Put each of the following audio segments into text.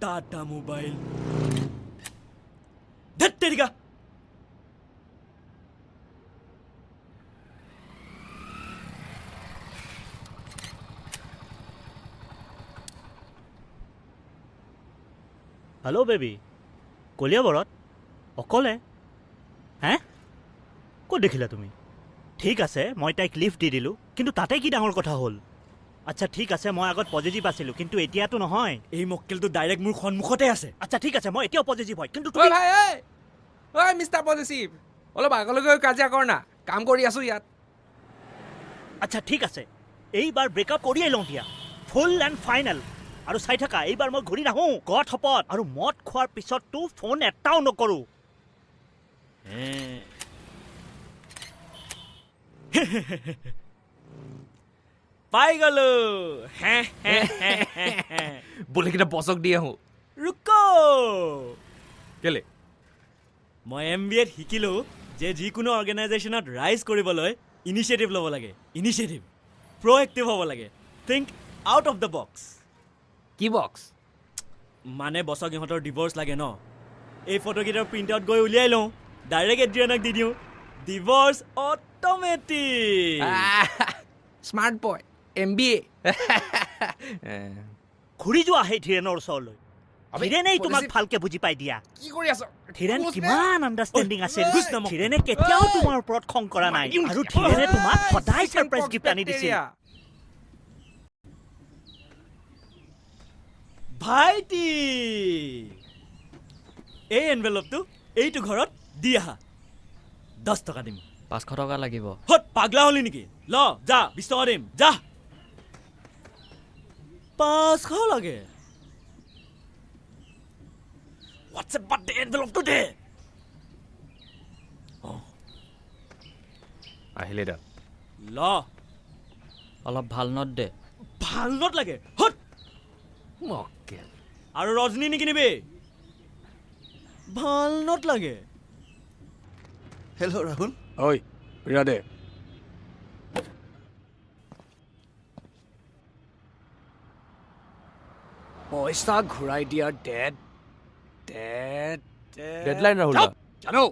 Tata mobile ধেত তেৰিকা hello' baby কলিয়াবৰত অকলে হে ক'ত দেখিলা তুমি ঠিক আছে মই তাইক লিফ্ট দি দিলোঁ কিন্তু তাতে কি ডাঙৰ কথা হ'ল আচ্ছা ঠিক আছে মই আগত পজিটিভ আছিলোঁ কিন্তু এতিয়াতো নহয় এই মক্কেলটো ডাইৰেক্ট মোৰ সন্মুখতে আছে আচ্ছা ঠিক আছে মই এতিয়াও পজিটিভ হয় কিন্তু ঐ ভাই ঐ মিষ্টাৰ পজিটিভ অলপ আগলৈ গৈ কাজিয়া কৰ না কাম কৰি আছো ইয়াত আচ্ছা ঠিক আছে এইবাৰ ব্ৰেকআপ কৰিয়েই লওঁ দিয়া ফুল এণ্ড ফাইনেল আৰু চাই থাকা এইবাৰ মই ঘূৰি নাহোঁ গড শপত আৰু মদ খোৱাৰ পিছততো ফোন এটাও নকৰোঁ পাই গলো বোলে কেইটা বছক দি আহোঁ ৰুক কেলে মই MBAত শিকিলোঁ যে যিকোনো অৰ্গেনাইজেশ্যনত ৰাইজ কৰিবলৈ ইনিচিয়েটিভ ল'ব লাগে ইনিচিয়েটিভ প্ৰ'এক্টিভ হ'ব লাগে think out of the box কি বক্স মানে বছক ইহঁতৰ ডিভৰ্চ লাগে ন এই ফটোকেইটাৰ প্ৰিণ্ট আউট গৈ উলিয়াই লওঁ ডাইৰেক্ট এড্ৰিয়ানক দি দিওঁ ডিভৰ্চ অট'মেটিক স্মাৰ্ট বয় MBA ঘূৰি যোৱা সেই ধীৰেণৰ ওচৰলৈ ধীৰেণেই তোমাক ভালকে বুজি পাই দিয়া কি কৰি আছ ধীৰেণ কিমান আণ্ডাৰষ্টেণ্ডিং আছিল ধীৰেণে কেতিয়াও তোমাৰ ওপৰত খং কৰা নাই আৰু ধীৰেণে তোমাক সদায় ছাৰপ্ৰাইজ গিফ্ট আনি দিছিল ভাইটি এই এনভেলপটো এইটো ঘৰত দি আহা 10 টকা দিম 500 টকা লাগিব হত পাগলা হলি নেকি ল যা 20 টকা দিম যা 500 লাগে হোৱাটছএপ বাদ দে এনভেলপটো দে আহিলে দা ল অলপ ভাল নট দে ভাল নট লাগে হত মক্কেল আৰু ৰজনী নিকিনিবি ভাল নট লাগে হেল্ল' ৰাহুল ঐ বিৰা দে পইচা ঘূৰাই দিয়াৰ ডেডলাইন ৰাহুল জানো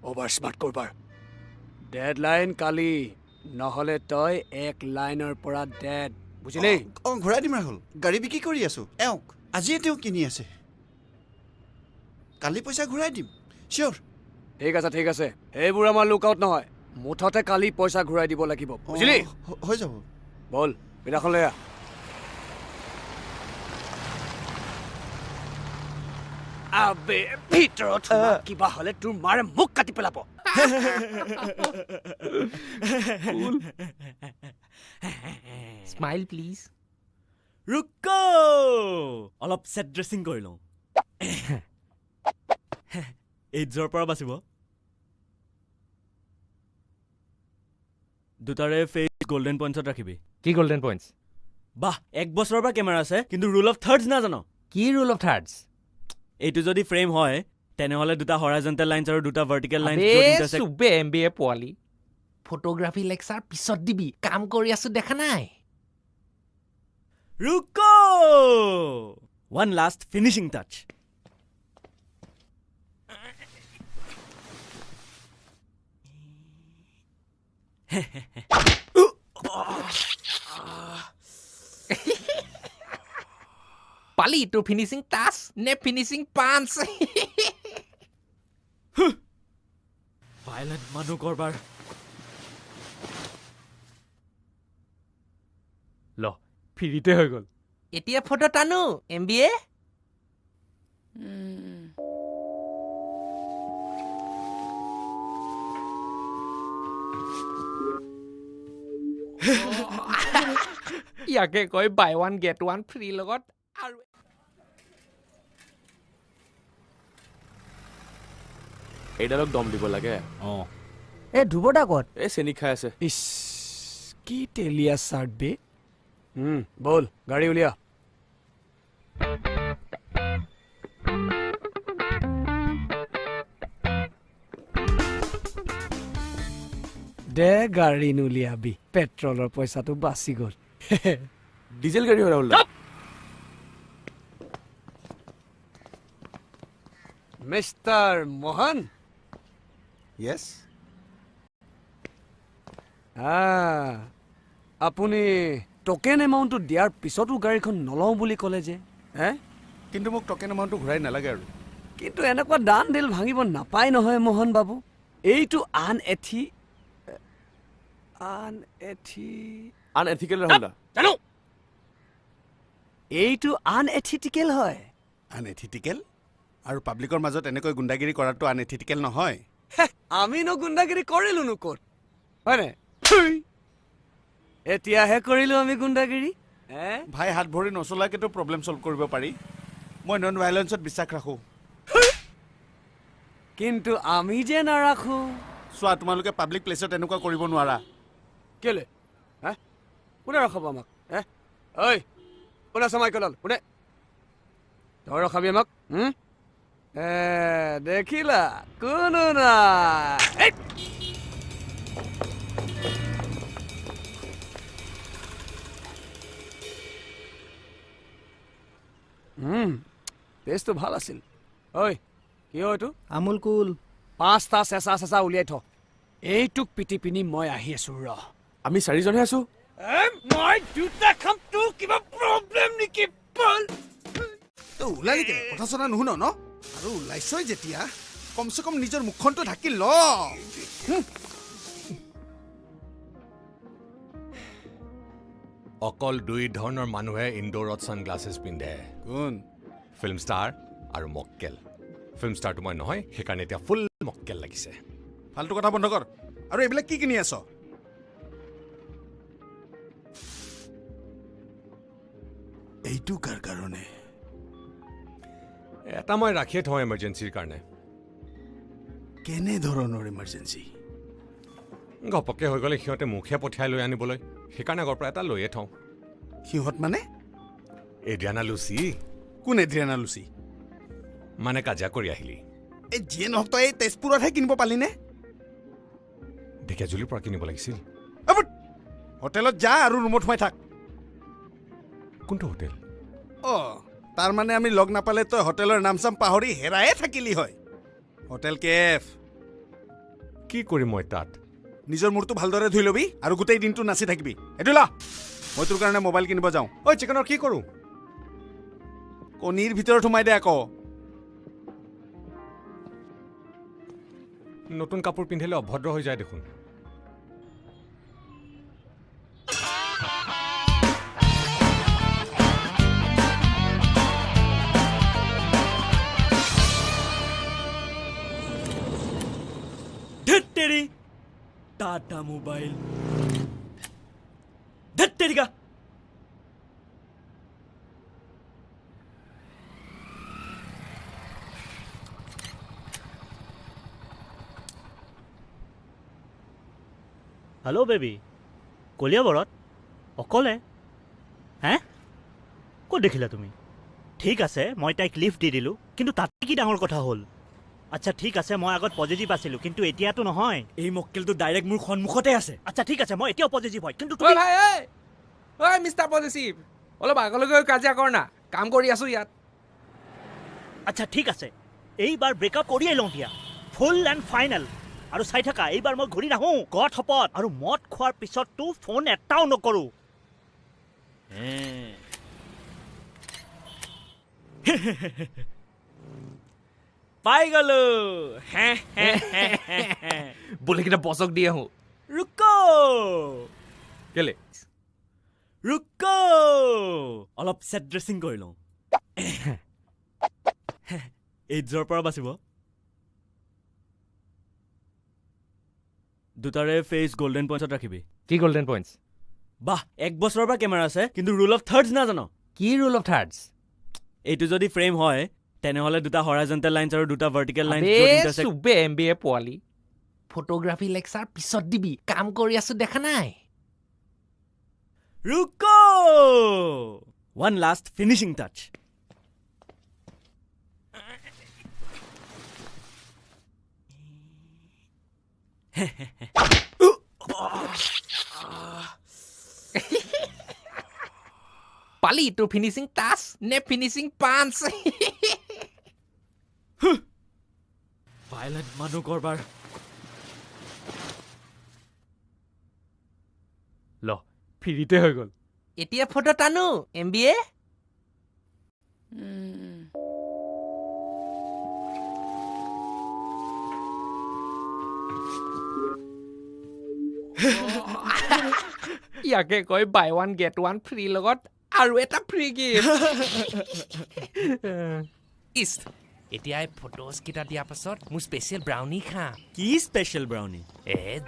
অভাৰ স্মাৰ্ট কৰবাৰ ডেডলাইন কালি নহ'লে তই 1 লাইনৰ পৰা ডেড বুজিলি অঁ ঘূৰাই দিম ৰাহুল গাড়ী বিক্ৰী কৰি আছোঁ এওঁক আজিয়ে তেওঁ কিনি আছে কালি পইচা ঘূৰাই দিম চিয়'ৰ ঠিক আছে এইবোৰ আমাৰ লুকআউট নহয় মুঠতে কালি পইচা ঘূৰাই দিব লাগিব বুজিলি হৈ যাব বল বিৰাখন লৈ আহ আবে ভিতৰত কিবা হ'লে তোৰ মাৰে মুখ কাটি পেলাব স্মাইল প্লিজ ৰুক অলপ ছেট ড্ৰেছিং কৰি লওঁ এইডছৰ পৰা বাচিব দুটাৰে ফেচ গল্ডেন পইণ্টছত ৰাখিবি কি গোল্ডেন পইণ্টছ বাহ 1 বছৰৰ পৰা কেমেৰা আছে কিন্তু ৰুল অফ থাৰ্ডছ নাজানো কি ৰুল অফ থাৰ্ডছ এইটো যদি ফ্ৰেম হয় তেনেহ'লে দুটা হৰাইজণ্টেল লাইনছ আৰু দুটা ভাৰ্টিকেল লাইনছ চুবে MBA পোৱালি ফটোগ্ৰাফী লেকচাৰ পিছত দিবি কাম কৰি আছো দেখা নাই ৰুক ওৱান লাষ্ট ফিনিচিং টাচ পালি তোৰ ফিনিচিং টাচ নে ফিনিচিং পাঞ্চ ভাইলেণ্ট মানুহ কৰবাৰ ল ফ্ৰীতে হৈ গ'ল এতিয়া ফটো টানো MBA ইয়াকে কয় বাই 1 get 1 ফ্ৰী লগত আৰু এইডালক দম দিব লাগে অঁ এই ধ্ৰুৱদা ক'ত এই চেনি খাই আছে ইছ কি তেলিয়া চাৰ্ট বে বল গাড়ী উলিয়া দে গাড়ী নুলিয়াবি পেট্ৰলৰ পইচাটো বাচি গ'ল ডিজেল গাড়ী হৈ ৰাহুল মিষ্টাৰ মোহন য়েছ আপুনি টকেন এমাউণ্টটো দিয়াৰ পিছতো গাড়ীখন নলওঁ বুলি ক'লে যে হে কিন্তু মোক টকেন এমাউণ্টটো ঘূৰাই নালাগে আৰু কিন্তু এনেকুৱা দান দিল ভাঙিব নাপায় নহয় মোহন বাবু এইটো আনএথিকেল ৰাহুল দা জানো এইটো আনএথিকেল হয় আনএথিকেল আৰু পাব্লিকৰ মাজত এনেকৈ গুণ্ডাগিৰি কৰাটো আনএথিকেল নহয় আমিনো গুণ্ডাগিৰি কৰিলোনো ক'ত হয়নে এতিয়াহে কৰিলো আমি গুণ্ডাগিৰি ভাই হাত ভৰি নচলাকেতো প্ৰব্লেম চল্ভ কৰিব পাৰি মই নন ভাইলেন্সত বিশ্বাস ৰাখোঁ কিন্তু আমি যে নাৰাখো চোৱা তোমালোকে পাব্লিক প্লেচত এনেকুৱা কৰিব নোৱাৰা কেলে হা কোনে ৰখাব আমাক ঐ কোনে চমাই কলাল কোনে তই ৰখাবি আমাক দেখিলা কোনো নাই টেষ্টটো ভাল আছিল ঐ কি হয় এইটো আমুল কুল 5টা চেঁচা চেঁচা উলিয়াই থ এইটোক পিটি পিনি মই আহি আছো ৰ আমি চাৰিজনহে আছো মই দুটা খাম তোৰ কিবা প্ৰব্লেম নেকি বল তই ওলালি কেনে কথা চনা নুশুন ন আৰু ওলাইছই যেতিয়া কমচে কম নিজৰ মুখখনটো ঢাকি ল অকল দুই ধৰণৰ মানুহে ইনডোৰত ছানগ্লাছেছ পিন্ধে কোন ফিল্ম ষ্টাৰ আৰু মক্কেল ফিল্ম ষ্টাৰটো মই নহয় সেইকাৰণে এতিয়া ফুল মক্কেল লাগিছে ফাল্টু কথা বন্ধ কৰ আৰু এইবিলাক কি কিনি আছ এইটো কাৰ কাৰণে এটা মই ৰাখিয়ে থওঁ এমাৰ্জেঞ্চিৰ কাৰণে কেনে ধৰণৰ ইমাৰ্জেঞ্চি ঘপককৈ হৈ গ'লে সিহঁতে মুখে পঠিয়াই লৈ আনিবলৈ সেইকাৰণে আগৰ পৰা এটা লৈয়ে থওঁ সিহঁত মানে এডিয়ানা লুচি কোন এড্ৰিয়ানা লুচি মানে কাজিয়া কৰি আহিলি এই যিয়ে নহওক তই এই তেজপুৰতহে কিনিব পালিনে ঢেকীয়াজুলিৰ পৰা কিনিব লাগিছিল হোটেলত যা আৰু ৰুমত সোমাই থাক কোনটো হোটেল তাৰমানে আমি লগ নাপালে তই হোটেলৰ নাম চাম পাহৰি হেৰায়ে থাকিলি হয় হোটেল কেফ কি কৰিম মই তাত নিজৰ মূৰটো ভালদৰে ধুই ল'বি আৰু গোটেই দিনটো নাচি থাকিবি এইটো লা মই তোৰ কাৰণে মোবাইল কিনিব যাওঁ ঐ চিকেনৰ কি কৰোঁ কণীৰ ভিতৰত সোমাই দে আকৌ নতুন কাপোৰ পিন্ধিলে অভদ্ৰ হৈ যায় দেখোন धत्तेरी टाटा मोबाइल धत्तेरी का হেল্ল' বেবী কলিয়াবৰত অকলে হে ক'ত দেখিলা তুমি ঠিক আছে মই তাইক লিফ্ট দি দিলোঁ কিন্তু তাতে কি ডাঙৰ কথা হ'ল আচ্ছা ঠিক আছে মই আগত পজিটিভ আছিলোঁ কিন্তু এতিয়াতো নহয় এই মক্কেলটো ডাইৰেক্ট মোৰ সন্মুখতে আছে আচ্ছা ঠিক আছে মই এতিয়াও পজিটিভ হয় কিন্তু ঐ তুমি ভাই ঐ মিষ্টাৰ পজিটিভ অলপ আগলৈ গৈ কাজিয়া কৰ না কাম কৰি আছো ইয়াত আচ্ছা ঠিক আছে এইবাৰ ব্ৰেকআপ কৰিয়েই লওঁ দিয়া ফুল এণ্ড ফাইনেল আৰু চাই থাকা এইবাৰ মই ঘূৰি নাহোঁ গড শপত আৰু মদ খোৱাৰ পিছততো ফোন এটাও নকৰোঁ পাই গলো বুলি কিনে বছক দি আহোঁ ৰুকো কেলে ৰুকো অলপ ছেট ড্ৰেছিং কৰি লওঁ এইডছৰ পৰা বাচিব দুটাৰে ফেচ গল্ডেন পইণ্টছত ৰাখিবি কি গল্ডেন পইণ্টছ বাহ 1 বছৰৰ পৰা কেমেৰা আছে কিন্তু ৰুল অফ থাৰ্ডছ নাজানো কি ৰুল অফ থাৰ্ডছ এইটো যদি ফ্ৰেম হয় তেনেহ'লে দুটা হৰাইজণ্টেল লাইনছ আৰু দুটা ভাৰ্টিকেল লাইনছ চুবে MBA পোৱালি ফটোগ্ৰাফী লেকচাৰ পিছত দিবি কাম কৰি আছো দেখা নাই ৰুকো ওৱান লাষ্ট ফিনিচিং টাচ পালি তোৰ ফিনিচিং টাচ নে ফিনিচিং পাঞ্চ ভাইলেণ্ট মানুহ কৰবাৰ ল ফ্ৰীতে হৈ গ'ল এতিয়া ফটো টানো MBA ইয়াকে কয় buy one get one free লগত আৰু এটা ফ্ৰী গিফ্ট ইছ এতিয়া এই ফটোজ কেইটা দিয়াৰ পাছত মোৰ স্পেচিয়েল ব্ৰাউনি খাম কি স্পেচিয়েল ব্ৰাউনি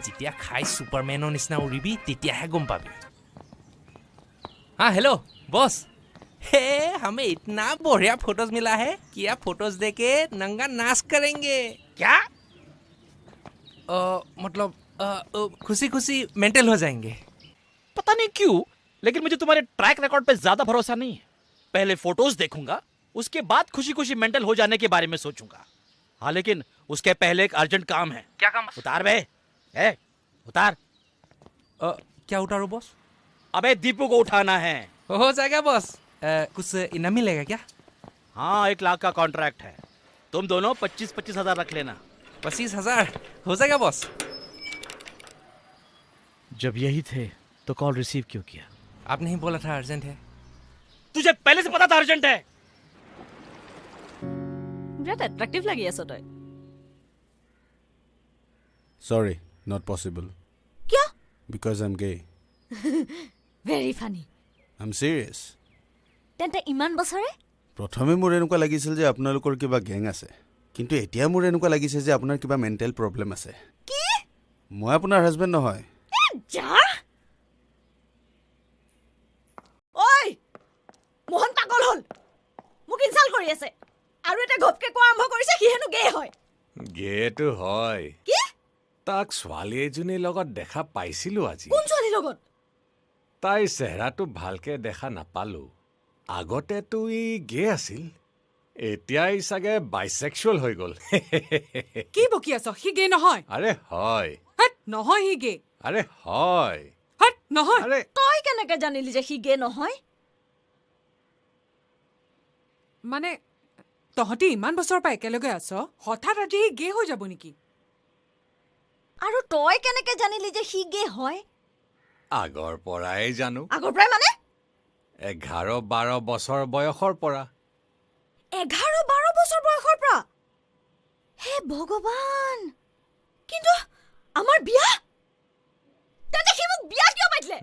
যেতিয়া খাই ছুপাৰমেনৰ নিচিনা উৰিবি তেতিয়াহে গম পাবি हाँ हेलो बॉस हे हमें इतना बढ़िया फोटोज मिला है कि आप फोटोज देके नंगा नाच करेंगे क्या मतलब खुशी खुशी मेंटल हो जाएंगे पता नहीं क्यों लेकिन मुझे तुम्हारे ट्रैक रिकॉर्ड पे ज्यादा भरोसा नहीं है पहले फोटोज देखूंगा उसके बाद खुशी खुशी मेंटल हो जाने के बारे में सोचूंगा हाँ लेकिन उसके पहले एक अर्जेंट काम है क्या काम उतार बे उतार क्या उतारो बॉस अबे दीपू को उठाना है हो जाएगा बॉस कुछ इनाम मिलेगा क्या हाँ 1 लाख का कॉन्ट्रैक्ट है तुम दोनों 25-25 हजार रख लेना 25,000 हो जाएगा बॉस जब यही थे तो कॉल रिसीव क्यों किया आपने ही बोला था अर्जेंट है तुझे पहले से पता था अर्जेंट है বিৰাট এট্ৰেক্টিভ লাগি আছ তই Sorry, not possible. কিয় Because I'm gay. Very funny I'm serious. তেন্তে ইমান বছৰে প্ৰথমে মোৰ এনেকুৱা লাগিছিল যে আপোনালোকৰ কিবা গেং আছে কিন্তু এতিয়া মোৰ এনেকুৱা লাগিছে যে আপোনাৰ কিবা মেণ্টেল প্ৰব্লেম আছে কি মই আপোনাৰ হাজবেণ্ড নহয় যা ঐ মোহন পাগল হ'ল মোক ইনচাল্ট কৰি আছে আৰু এটা ঘপকে কোৱা আৰম্ভ কৰিছে সি হেনো গে হয় গেটো হয় কি তাক ছোৱালী এজনীৰ লগত দেখা পাইছিলো আজি কোন ছোৱালীৰ লগত তাইৰ চেহেৰাটো ভালকে দেখা নাপালো আগতেতো ই গে আছিল এতিয়া ই চাগে বাইছেক্সুৱেল হৈ গ'ল কি বকি আছ সি গে নহয় আৰে হয় হট নহয় সি গে আৰে হয় হট নহয় আৰে তই কেনেকে জানিলি যে সি গে নহয় মানে তহঁতি ইমান বছৰ পৰা একেলগে আছ হঠাৎ আজি সি গে হৈ যাব নেকি আৰু তই কেনেকে জানিলি যে সি গে হয় আগৰ পৰাই জানো আগৰ পৰাই মানে 11-12 বছৰ বয়সৰ পৰা 11-12 বছৰ বয়সৰ পৰা হে ভগৱান কিন্তু আমাৰ বিয়া তেন্তে সি মোক বিয়া কিয় মাতিলে